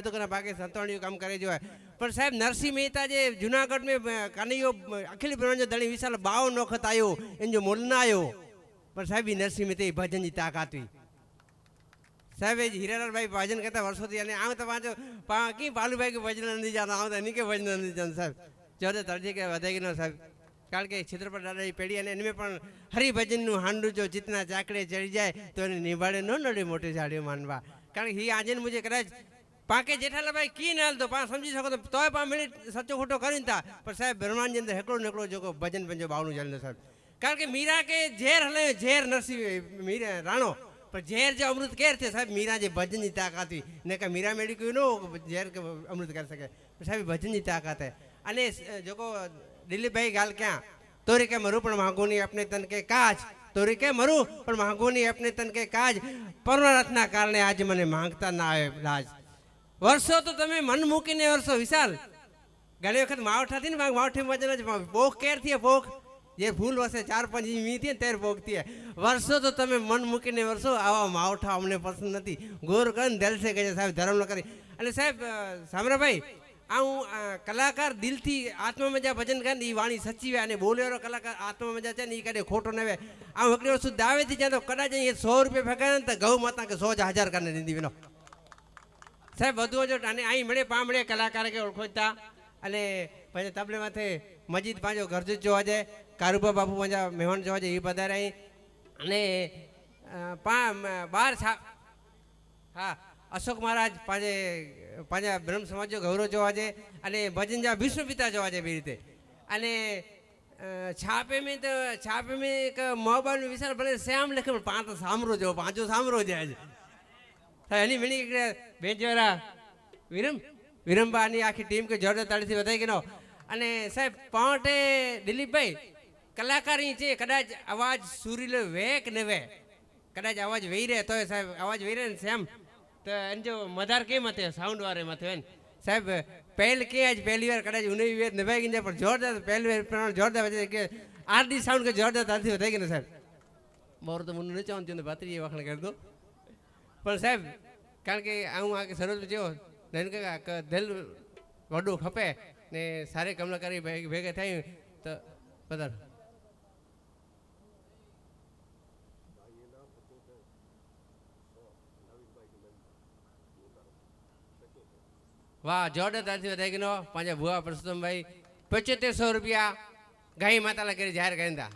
तो कना बाकी संतवाणी काम करे जो है पर साहब नरसिंह मेहता जे जूनागढ़ में कन्हैयो अखिल ब्रह्मांड जो धणी विशाल 52 वक्त आयो इन जो मुल ना आयो पर साहब नरसिंह मेहता भजन की ताकत हुई साहब हीरालाल भाई भजन कहता वर्षों थी आऊँ तो पाँच की पालू भाई के भजन नहीं जाना आऊँ तो इन्हीं के भजन नहीं जाना साहब चौदह तर्जे के वधाई ना साहब कारण के क्षेत्र पर दादा पेढ़ी इनमें हरिभजन हांडू जो जितना चाकड़े चढ़ी जाए तो निभाड़े न नड़े मोटे झाड़ियों मानवा कारण ही आज मुझे कदाच पाके जेठालाल भाई की नाल तो पा समझी सको तो पा मिली सचो खोटो करीन था पर साहब ब्रह्मांड अंदर हेकड़ो निकड़ो जो भजन पंजो बावणु जल साहब कारण के मीरा के झेर हले झेर नरसिंह मीरा राणो पर झेर जो अमृत केर थे साहब मीरा जे भजन की ताकत थी ने का मीरा मेड़ी कोई नो झेर के अमृत कर सके साहब भजन की ताकत है अने जो दिलीप भाई गाल क्या तोरी के मरु पण मांगोनी अपने तन के काज तोरी के मरु पण मांगोनी अपने तन के काज परमारथना कारणे आज मने मांगता ना आवे राज वर्षो तो तमे मन मूकीने वर्षो विशाल घणी वखत मावठा थी ने मावठे वजन पोख केर थी पोख ये फूल वसे 4-5 મી थी तेर पोखती है वर्षो तो तमे मन मूकीने वर्षो आवा मावठा अमने पसंद नथी गोर कन दिल से कहे साहब धर्म न करी अने साहब सामरा भाई आऊँ कलाकार दिल थी आत्मा मजा भजन कर वाणी सच्ची वे अने बोले वालो कलाकार आत्मा मजा चे ने कदे खोटो न वे आऊँ हिकड़ी वस्तु दावे थी तो कदाच 100 रुपया फेंका तो गौ माता के 100,000 करने दीदी विनो साहब बधु जो अने आई मळे पामळे कलाकार के ओळखोता अने पछी तबले माथे मजीद पांजो घरजो जोवा जे कारुबा बापू मजा मेहमान जोवा जे ई पधाराई अने बार हाँ अशोक महाराज पांजा ब्रह्म समाज जो गौरव जोवा जे अने भजन जा विश्व पिता जोवा जे बी रीते अने छापे में एक मोबाइल में विशाल भले श्याम लखे पण पांच सामरो जो पांचो सामरो जे आज एनी मिली बेजोरा विरमबानी आखी टीम के जोरदार ताड़ी थी बताई गयो अने साहब पाटे दिलीप भाई कलाकार ही छे कदाच आवाज सुरीलो वे के न वे कदाच आवाज वही रहे तो साहब आवाज वही रहे श्याम तो एन जो मदार के मथे साउंड वारे मथे है साहब पहल के आज पहली बार कदाच उन्हें भी निभाई गई पर जोरदार पहली बार जोरदार वजह के आरडी साउंड के जोरदार ताड़ी थी बताई गयो साहब मोर तो मुन्ने चाहूं तो बातरी वखण कर दो पर साहब कारण के आऊँ आके सरोज जो के दिल वडो खपे ने सारे कमलाकारी भेगे थी तो पधार वाह जोरदार ताली वधाई गयो पांजा बुआ परसोत्तम भाई 7500 रुपया गाई माता ला करी जाहिर करेंदा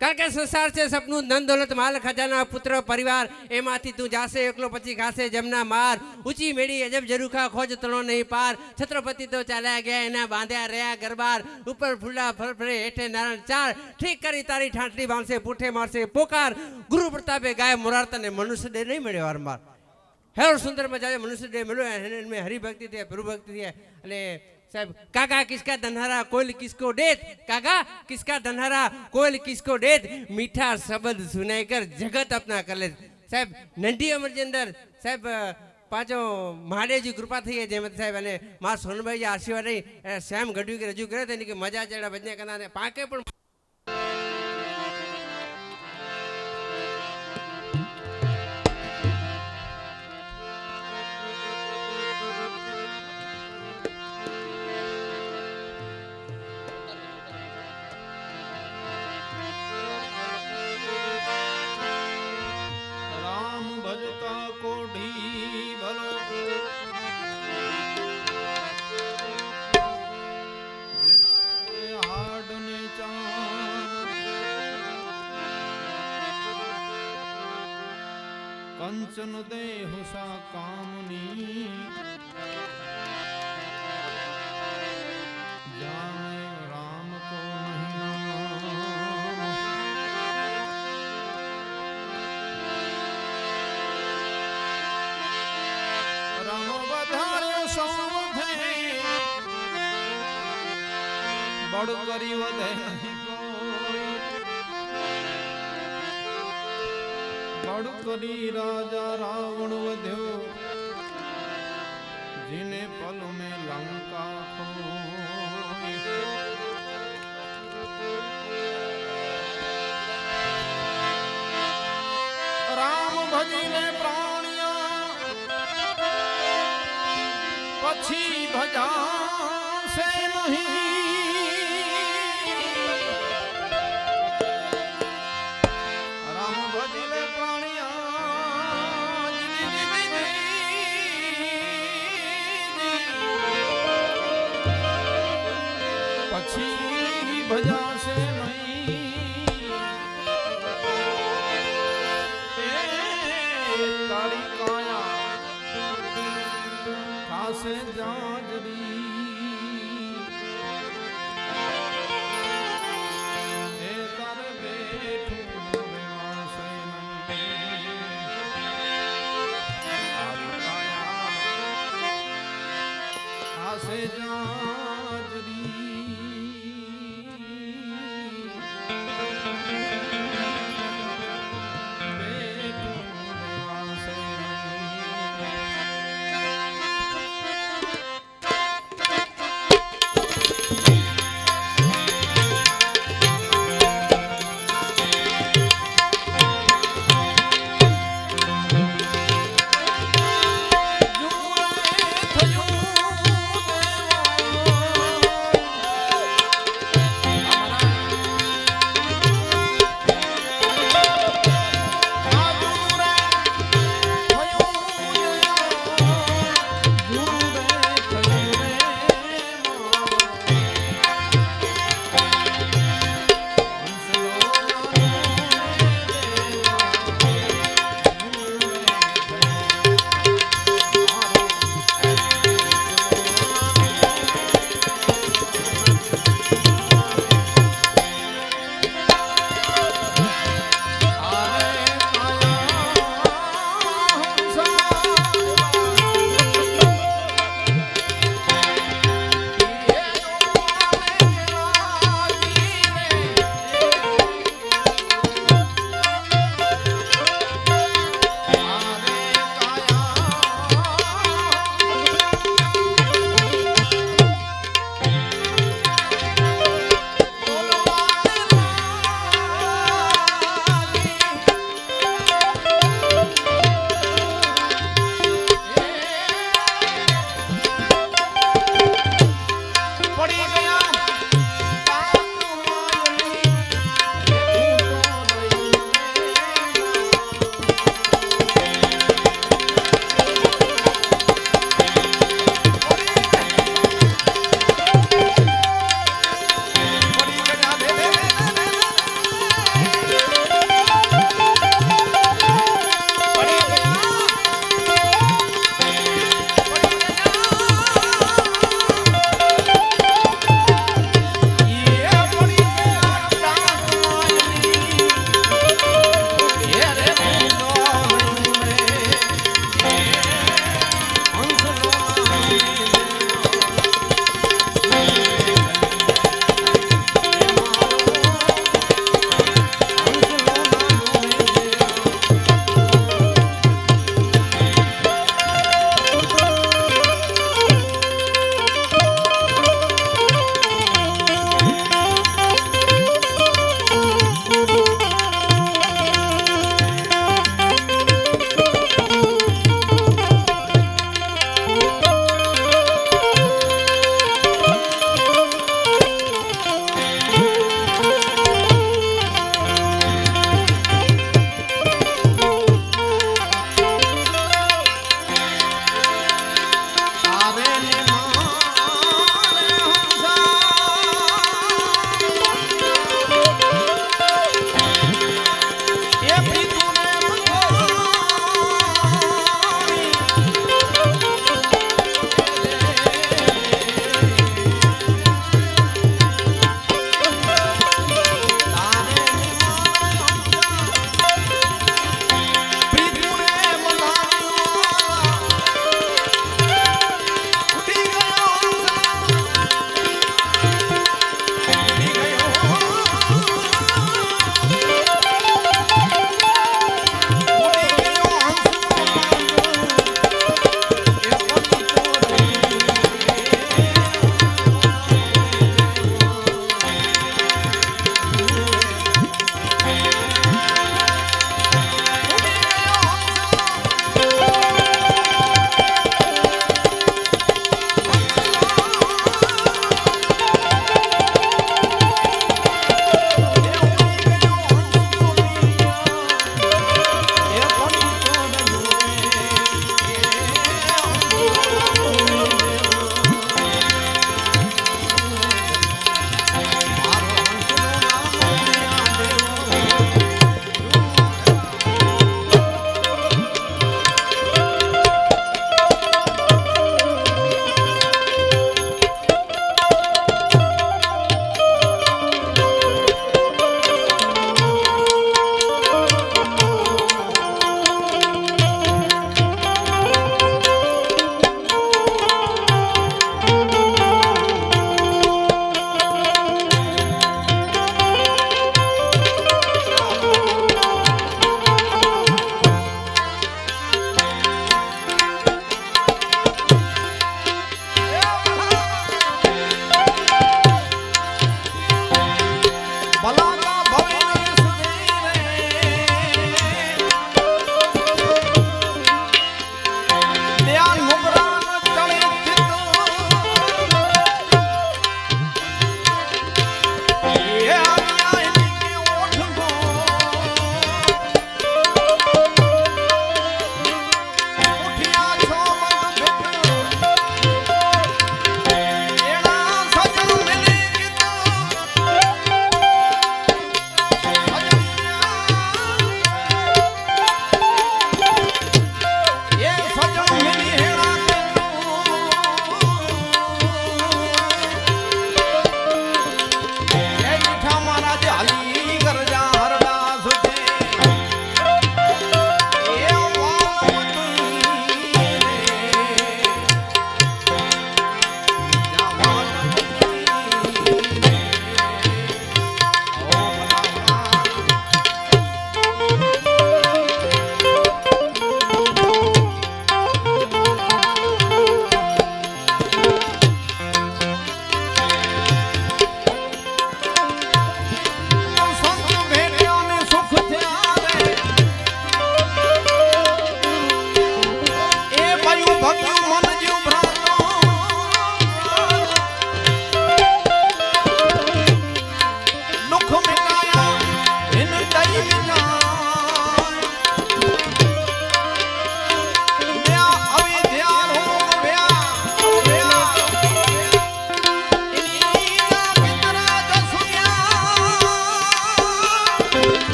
कारण के संसार से सपनू धन दौलत माल खजाना पुत्र परिवार एमाथी तू जासे एकलो पची घासे जमना मार ऊंची मेड़ी अजब जरूखा खोज तलो नहीं पार छत्रपति तो चला गया एना बांध्या रहा गरबार ऊपर फुला फरफरे हेठे नारायण चार ठीक करी तारी ठाठली बांधसे पुठे मारसे पोकार गुरु प्रतापे गाय मुरारता ने मनुष्य दे नहीं मिले वारंवार हेर सुंदर मजा मनुष्य दे मिलो इनमें हरि भक्ति थी प्रभु भक्ति थी अने साहब काका किसका धनहरा कोयल किसको डेत काका किसका धनहरा कोयल किसको डेत मीठा शब्द सुनाकर जगत अपना कर ले साहब नंढी उम्र के अंदर साहब पांचो महादेव जी कृपा थी है जयमत साहब अने मां सोनभाई जी आशीर्वाद रही श्याम गढ़वी के रजू करे थे मजा चढ़ा भजन करना पाके पण कंचन देह सा कामनी जाने राम को नहीं नाम राम बधायो सौधे बड़ करी वधे नहीं बड़ करी राजा रावण वध्यो जिने पल में लंका खोई राम भजिले प्राणिया પછી ભજાશે નહીં રામ ભજલે પ્રાણિયા પછી ભજાશે નહીં તારી કાયા થાશે જાજરી એ તારે બેઠું રહેવાશે નહીં તારી કાયા થાશે જાજરી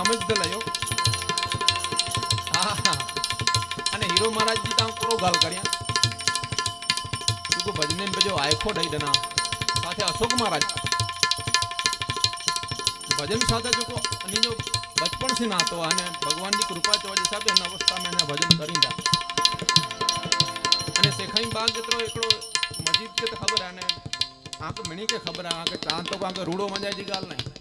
સમજ લયો હા અને હીરો મહારાજજી તો પૂરો ગાલ કર્યા તું ભજને બજો આયખો દઈ દેના સાથે અશોક મહારાજ ભજન સાથે જો અને જો બચપણ થી નાતો અને ભગવાનની કૃપા તો હિસાબે એના અવસ્થામાં એને ભજન કરી દા અને શેખાઈ બાગ જેટલો એકડો મસ્જિદ કે તો ખબર આને આંખ મણી કે ખબર આંખ ચાંદ તો આંખ રૂડો મજાજી ગાલ નહીં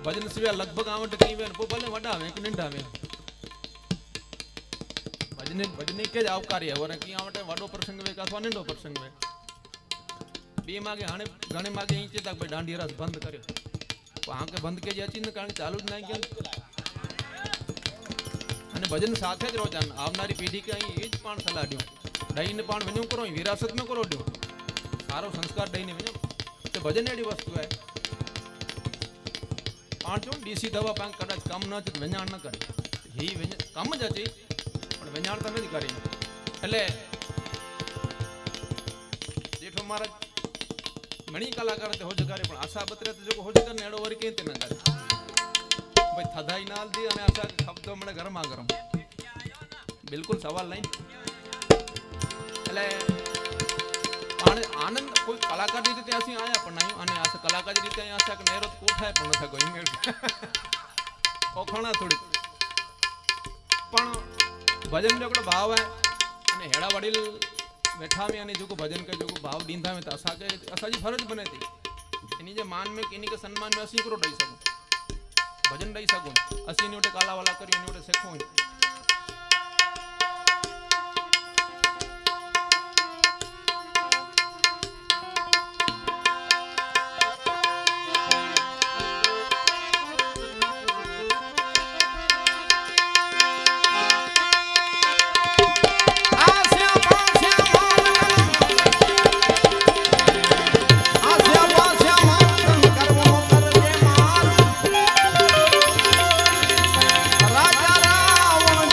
ભજન સિવાય લગભગ આવટ કઈ વે ભલે વડાવે કે નિંડાવે ભજને કે જ આવકારી હવે કી આવટે વડો પ્રસંગ વે અથવા નિંડો પ્રસંગ વે બે માગે હાણે ઘણે માગે ઈ ચેતા ભાઈ દાંડી રસ બંધ કર્યો આંકે બંધ કે જે અચીને કારણ ચાલુ જ નહીં ગયા અને ભજન સાથે જ રોજાન આવનારી પેઢી કે અહીં એ જ પણ સલાહ દઉં દઈને પણ વણ્યું કરો વિરાસત में કરો દઉં સારો સંસ્કાર દઈને વણ્યો તે ભજન એડી વસ્તુ હે પણ જો ડીસી દવા પાંક કદાચ કામ ન જ વણ્યાણ ન કરે હી કામ જ હતી પણ વણ્યાણ તો નથી કરી એટલે જેઠો મહારાજ ઘણી કલાકાર તે હોજગારે પણ આશા બતરે તો જો હોજગાર ને એડો વરી કે તે ન કરે ભાઈ થદાઈ નાલ દી અને આશા શબ્દો મને ગરમા ગરમ બિલકુલ સવાલ નહીં એટલે આનંદ કોઈ કલાકાર ની રીતે ਅਸੀਂ આયા પણ નહીં અને આ કલાકાર રીતે અહીં આશા કે નેરો કોઠાય પણ ન થકો ઈમેલ ઓખણા થોડી પણ ભજન જોકડો ભાવ હે અને હેડા વડીલ बैठा में जो भजन के जो भाव दींदा में असा के असाजी फर्ज बने थी इन्हीं जे मान में इन्हीं के सम्मान में असी करो दई सकूं भजन दई सकूं असी ने ओटे काला वाला करी ने ओटे सेखो રાજા રાવણ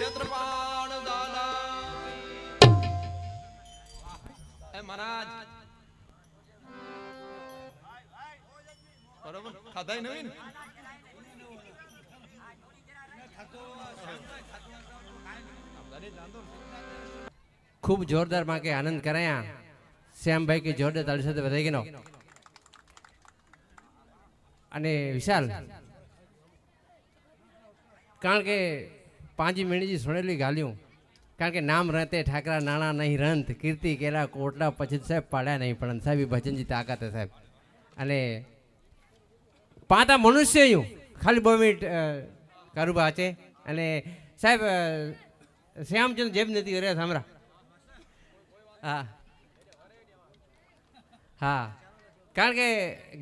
ક્ષેત્રપાળ દાદા એ મહારાજ બરોબર ખાધાય નવીન ખૂબ જોરદાર માં કે આનંદ કરાયા શ્યામભાઈ કે જોરદાર તાળી સાથે વધાઈ ગયો અને વિશાલ કારણ કે 5 મિનિટજી સુણેલી ગાલ્યું કારણ કે નામ રતે ઠાકરા નાણા નહીં રંત કીર્તિ કેરા કોટલા પછી સાહેબ પાડ્યા નહીં પણ સાહેબ એ ભજનજી તાકાત હે સાહેબ અને પાંતા મનુષ્ય હું ખાલી 2 મિનિટ કારુબા છે અને સાહેબ શ્યામચંદ જેબ નથી રહ્યા સામરા હા હા કારણ કે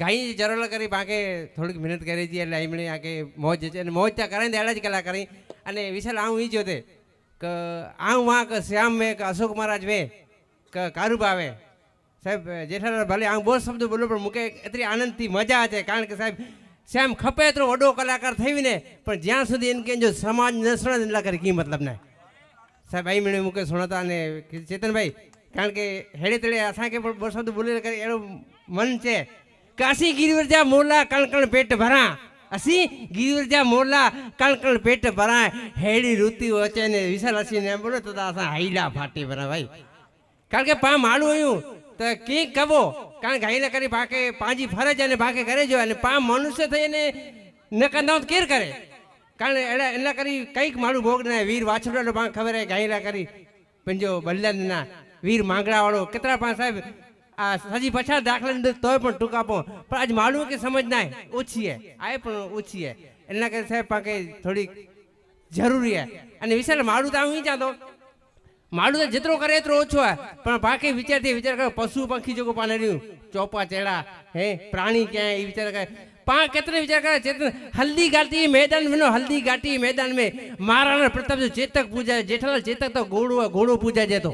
ગાઈ જરોલા કરી બાકે થોડીક મહેનત કરી હતી એટલે એમણે આ કે મોજ છે અને મોજ ત્યાં કરાવીને એડા જ કલા કરી અને વિશાલ આવું ઈ જોતે કે આવું વાં કે શ્યામ મેં કે અશોક મહારાજ મેં કે કારુબા આવે સાહેબ જેઠાલાલ ભલે આવું બહુ શબ્દો બોલો પણ મૂકે એટલી આનંદથી મજા છે કારણ કે સાહેબ શ્યામ ખપે એટલો વડો કલાકાર થઈને પણ જ્યાં સુધી એને કે જો સમાજ ન સુણે એટલા કરી કી મતલબ ના સાહેબ આઈ મને મૂકે સુણતા અને ચેતનભાઈ કારણ કે હેડે તેડે અસાંखे પણ બહુ શબ્દ બોલી કરે એનું મન છે કે અસી ગિરિવર જા મોલા કણ કણ પેટ ભરા અસી ગિરિવર જા મોલા કણ કણ પેટ ભરા હેડી ઋતુ વચ્ચે ને વિશાલ અસીને એમ બોલો તો અસાં હાઈલા ફાટી ભરા ભાઈ કારણ કે પા માળું આવ્યું તો કંઈક કબો કારણ કે હાઈલા કરી બાકે પાંજી ફરજ અને બાકે કરે જો અને પા મનુષ્ય થઈને ન કંદાવ કેર કરે કારણ એના કરી કંઈક માળું ભોગ ના વીર વાછડો પા ખબર હે ગાયલા કરી પંજો બલ્લાના વીર માંગડા વાળો કેટલા પા સાહેબ આ સજી પછાડ દાખલા તોય પણ ટૂંકાપો પણ આજ માળું કે સમજ ના ઓછી હે આ પણ ઓછી હે એના કરી સાહેબ પાકે થોડીક જરૂરી હે અને વિશાલ માળું તો હું ચાહતો માળું તો જેટલો કરે એટલો ઓછો હે પણ બાકી વિચાર કરે પશુ પંખી જોકો પાને રહ્યું ચોપા ચેડા હે પ્રાણી ક્યાંય એ વિચાર કરે पा कितने विचार कर चेतन हल्दी घाटी मैदान में हल्दी घाटी मैदान में महाराणा प्रताप जो चेतक पूजा जेठालाल चेतक तो घोड़ो पूजा जे तो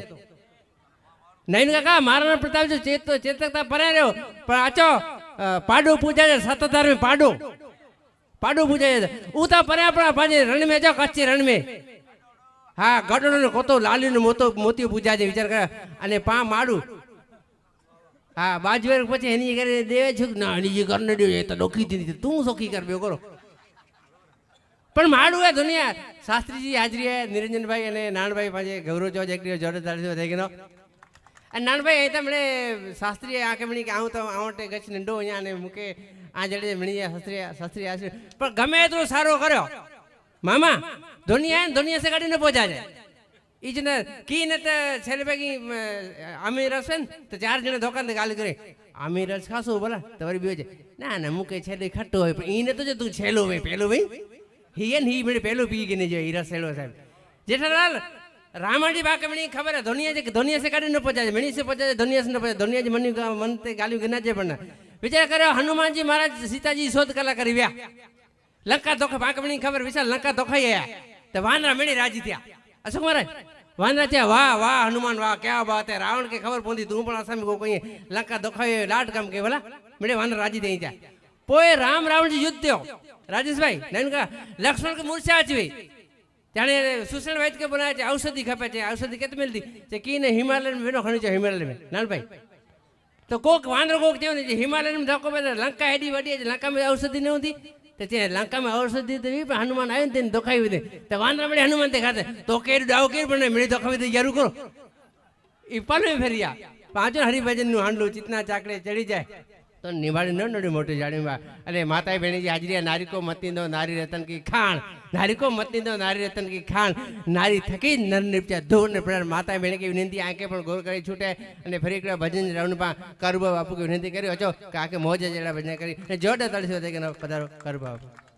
नहीं काका महाराणा प्रताप जो चेतक था परे रहो पर आचो पाडो पूजा जे सतधार में पाडो पूजा जे उता परे अपना पाजे रण में जाओ कच्चे रण में हाँ गडो ने कोतो लाली ने मोती पूजा जे विचार कर अने पा माडू हाँ बाजू पछी एनी करे देवे छुक ना एनी करने दे तो डोकी थी तू सोखी कर बेयो करो पण माडू है दुनिया शास्त्री जी हाजरी है निरंजन भाई अने नान भाई पाजे गौरव चौज एक जोरदार से થઈ ગયો અને નાન ભાઈ અહીં તમને શાસ્ત્રી આકે મણી કે આવું તો આવટે ગચ નંડો અહીંયા ને મૂકે આ જડે મણી શાસ્ત્રી આશે પણ ગમે એટલો સારો કર્યો મામા दुनिया से गाड़ी न पहुंचा जाए इजने की न तो छेले पे की आमिर रसन तो 4 जने दुकान ते गाली करे आमिर रस खासो बोला तवरी बियो जे ना ना मुके छेले खट्टो होय पण ईने तो जे तू छेलो वे पेलो भाई ही मेरे पेलो पी के ने जो हीरा सेलो साहब जेठालाल रामाजी बाके मणी खबर है दुनिया से गाड़ी न पहुंचा जाए मणी से पहुंचा जाए दुनिया से न पहुंचा दुनिया जी मन ते गाली गिना जे पण विचार करे हनुमान जी महाराज सीताजी शोध कला करी व्या लंका धोखा बाके मणी खबर विशाल लंका धोखा आया तो वानरा मेरी राजी थिया अशोक महाराज वानरा थिया वाह वाह हनुमान वाह क्या बात है रावण के खबर पहुंची तू पण आसामी को कहीं लंका धोखायो लाट काम के बोला मेरे वानरा राजी थई जा पोए राम रावण जी युद्ध थयो राजेश भाई नहीं का लक्ष्मण के मूर्छा आचवी जाने सुषण वैद्य के बनाया छे औषधि खपे छे औषधि केत मिलती जे की ने हिमालय में वेनो खणी छे हिमालय में नान भाई तो कोक वानर कोक थयो ने हिमालय में धक्को पे लंका एडी वडी लंका में औषधि न होती ते लंका में औषधि तो भी हनुमान आयो ने धोखाई दे तो वानरा बड़े हनुमान ते खाते तो केर डाव केर पण मेरी धोखाई दे जरूर करो ई पल में फेरिया पांचो हरिभजन नु हांडलो चितना चाकड़े चढ़ी जाए तो निभाड़ी न नडी मोटी जाड़ी में अरे माता बहनी जी हाजरी नारी को मत दो नारी रतन की खान नारी को मत दो नारी रतन की खान नारी थकी नर निपचा धो ने प्रणाम माता बहनी की विनती आंखे पण गोर करी छूटे अने फरी एक भजन राउंड पा करुबा बापू की विनती करी अचो काके मौज जेड़ा भजन करी जोरदार ताली से पधारो करुबा बापू।